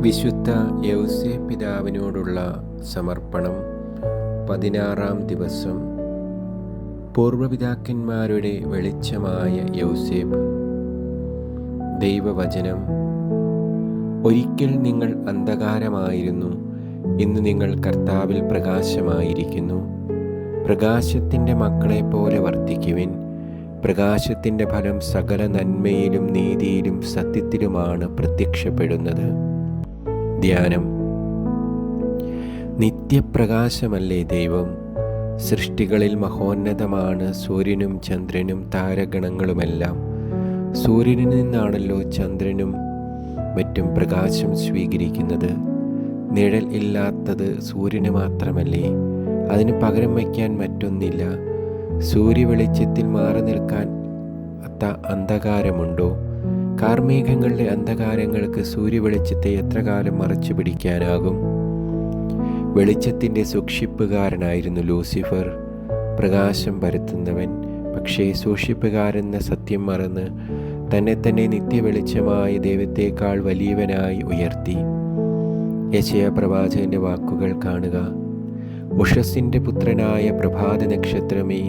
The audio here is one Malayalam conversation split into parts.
വിശുദ്ധ യൗസേപ്പ് പിതാവിനോടുള്ള സമർപ്പണം. 16-ാം ദിവസം. പൂർവ്വപിതാക്കന്മാരുടെ വെളിച്ചമായ യൗസേപ്പ്. ദൈവവചനം. ഒരിക്കൽ നിങ്ങൾ അന്ധകാരമായിരുന്നു, ഇന്ന് നിങ്ങൾ കർത്താവിൽ പ്രകാശമായിരിക്കുന്നു. പ്രകാശത്തിൻ്റെ മക്കളെപ്പോലെ വർത്തിക്കുവിൻ. പ്രകാശത്തിൻ്റെ ഫലം സകല നന്മയിലും നീതിയിലും സത്യത്തിലുമാണ് പ്രത്യക്ഷപ്പെടുന്നത്. ധ്യാനം. നിത്യപ്രകാശമല്ലേ ദൈവം? സൃഷ്ടികളിൽ മഹോന്നതമാണ് സൂര്യനും ചന്ദ്രനും താരഗണങ്ങളുമെല്ലാം. സൂര്യനിൽ നിന്നാണല്ലോ ചന്ദ്രനും മറ്റും പ്രകാശം സ്വീകരിക്കുന്നത്. നിഴൽ ഇല്ലാത്തത് സൂര്യന് മാത്രമല്ലേ? അതിന് പകരം വയ്ക്കാൻ മറ്റൊന്നില്ല. സൂര്യവെളിച്ചത്തിൽ മാറി നിൽക്കാൻ അന്ധകാരമുണ്ടോ? കാർമേഘങ്ങളുടെ അന്ധകാരങ്ങൾക്ക് സൂര്യവെളിച്ചത്തെ എത്ര കാലം മറച്ചു പിടിക്കാനാകും? വെളിച്ചത്തിൻ്റെ സൂക്ഷിപ്പുകാരനായിരുന്നു ലൂസിഫർ, പ്രകാശം പരത്തുന്നവൻ. പക്ഷേ സൂക്ഷിപ്പുകാരെന്ന സത്യം മറന്ന് തന്നെ നിത്യവെളിച്ചമായ ദൈവത്തേക്കാൾ വലിയവനായി ഉയർത്തി. യെശയ്യാ പ്രവാചകന്റെ വാക്കുകൾ കാണുക. ഉഷസ്സിൻ്റെ പുത്രനായ പ്രഭാത നക്ഷത്രമേ,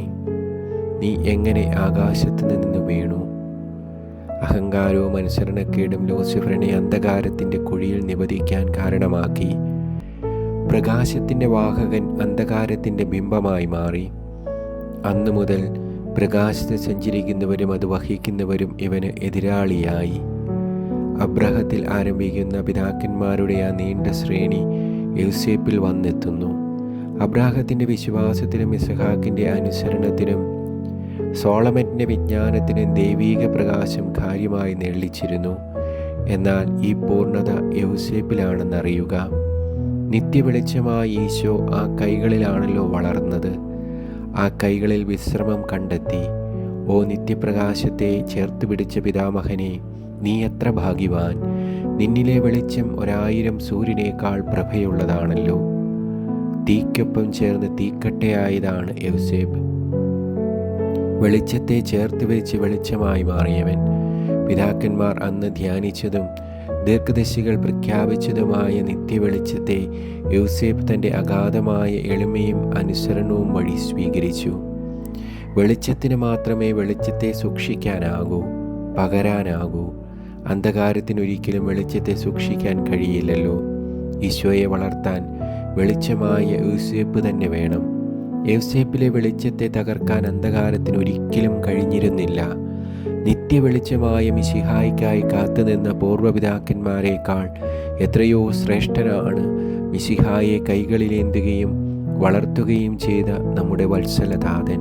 നീ എങ്ങനെ ആകാശത്ത് നിന്ന് വീണു? അഹങ്കാരവും അനുസരണക്കേടും ലൂസിഫറിനെ അന്ധകാരത്തിൻ്റെ കുഴിയിൽ നിബദിക്കാൻ കാരണമാക്കി. പ്രകാശത്തിൻ്റെ വാഹകൻ അന്ധകാരത്തിൻ്റെ ബിംബമായി മാറി. അന്നു മുതൽ പ്രകാശത്ത് സഞ്ചരിക്കുന്നവരും അത് വഹിക്കുന്നവരും ഇവന് എതിരാളിയായി. അബ്രഹത്തിൽ ആരംഭിക്കുന്ന പിതാക്കന്മാരുടെ ആ നീണ്ട ശ്രേണി യൗസേപ്പിൽ വന്നെത്തുന്നു. അബ്രാഹത്തിൻ്റെ വിശ്വാസത്തിലും ഇസഹാക്കിൻ്റെ അനുസരണത്തിലും സോളമൻ്റെ വിജ്ഞാനത്തിനും ദൈവീക പ്രകാശം കാര്യമായി നെള്ളിച്ചിരുന്നു. എന്നാൽ ഈ പൂർണ്ണത യൗസേപ്പിലാണെന്നറിയുക. നിത്യവെളിച്ചമായ ഈശോ ആ കൈകളിലാണല്ലോ വളർന്നത്. ആ കൈകളിൽ വിശ്രമം കണ്ടെത്തി. ഓ നിത്യപ്രകാശത്തെ ചേർത്ത് പിടിച്ച പിതാമഹനെ, നീ എത്ര ഭാഗ്യവാൻ! നിന്നിലെ വെളിച്ചം 1000 സൂര്യനേക്കാൾ പ്രഭയുള്ളതാണല്ലോ. തീക്കൊപ്പം ചേർന്ന് തീക്കട്ടയായതാണ് യൗസേപ്പ്. വെളിച്ചത്തെ ചേർത്ത് വെച്ച് വെളിച്ചമായി മാറിയവൻ. പിതാക്കന്മാർ അന്ന് ധ്യാനിച്ചതും ദീർഘദർശികൾ പ്രഖ്യാപിച്ചതുമായ നിത്യവെളിച്ചത്തെ യൗസേപ്പ് തൻ്റെ അഗാധമായ എളിമയും അനുസരണവും വഴി സ്വീകരിച്ചു. വെളിച്ചത്തിന് മാത്രമേ വെളിച്ചത്തെ സൂക്ഷിക്കാനാകൂ, പകരാനാകൂ. അന്ധകാരത്തിനൊരിക്കലും വെളിച്ചത്തെ സൂക്ഷിക്കാൻ കഴിയില്ലല്ലോ. ഈശോയെ വളർത്താൻ വെളിച്ചമായ യൗസേപ്പ് തന്നെ വേണം. യൗസേപ്പിലെ വെളിച്ചത്തെ തകർക്കാൻ അന്ധകാരത്തിനൊരിക്കലും കഴിഞ്ഞിരുന്നില്ല. നിത്യവെളിച്ചമായ മിശിഹായ്ക്കായി കാത്തുനിന്ന പൂർവ്വപിതാക്കന്മാരെക്കാൾ എത്രയോ ശ്രേഷ്ഠനാണ് മിശിഹായെ കൈകളിലേന്തുകയും വളർത്തുകയും ചെയ്ത നമ്മുടെ വത്സല താതൻ.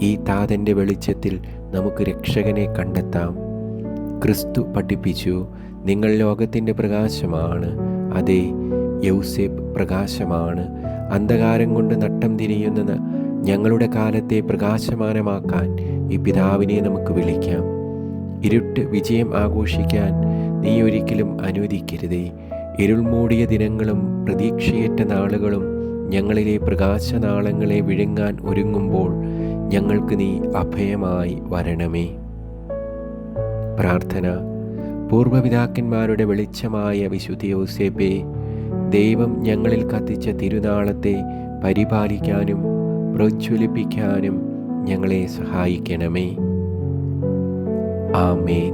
ഈ താതൻ്റെ വെളിച്ചത്തിൽ നമുക്ക് രക്ഷകനെ കണ്ടെത്താം. ക്രിസ്തു പഠിപ്പിച്ചു, നിങ്ങൾ ലോകത്തിൻ്റെ പ്രകാശമാണ്. അതെ, യൗസേപ്പ് പ്രകാശമാണ്. അന്ധകാരം കൊണ്ട് നട്ടം തിരിയുന്ന ഞങ്ങളുടെ കാലത്തെ പ്രകാശമാനമാക്കാൻ ഈ പിതാവിനെ നമുക്ക് വിളിക്കാം. ഇരുട്ട് വിജയം ആഘോഷിക്കാൻ നീ ഒരിക്കലും അനുവദിക്കരുതേ. ഇരുൾ മൂടിയ ദിനങ്ങളും പ്രതീക്ഷയേറ്റ നാളുകളും ഞങ്ങളിലെ പ്രകാശനാളങ്ങളെ വിഴുങ്ങാൻ ഒരുങ്ങുമ്പോൾ ഞങ്ങൾക്ക് നീ അഭയമായി വരണമേ. പ്രാർത്ഥന. പൂർവ്വപിതാക്കന്മാരുടെ വെളിച്ചമായ വിശുദ്ധ യൗസേപ്പേ, ദൈവം ഞങ്ങളിൽ കത്തിച്ച തിരുനാളത്തെ പരിപാലിക്കാനും പ്രോജ്വലിപ്പിക്കാനും ഞങ്ങളെ സഹായിക്കണമേ. ആമേൻ.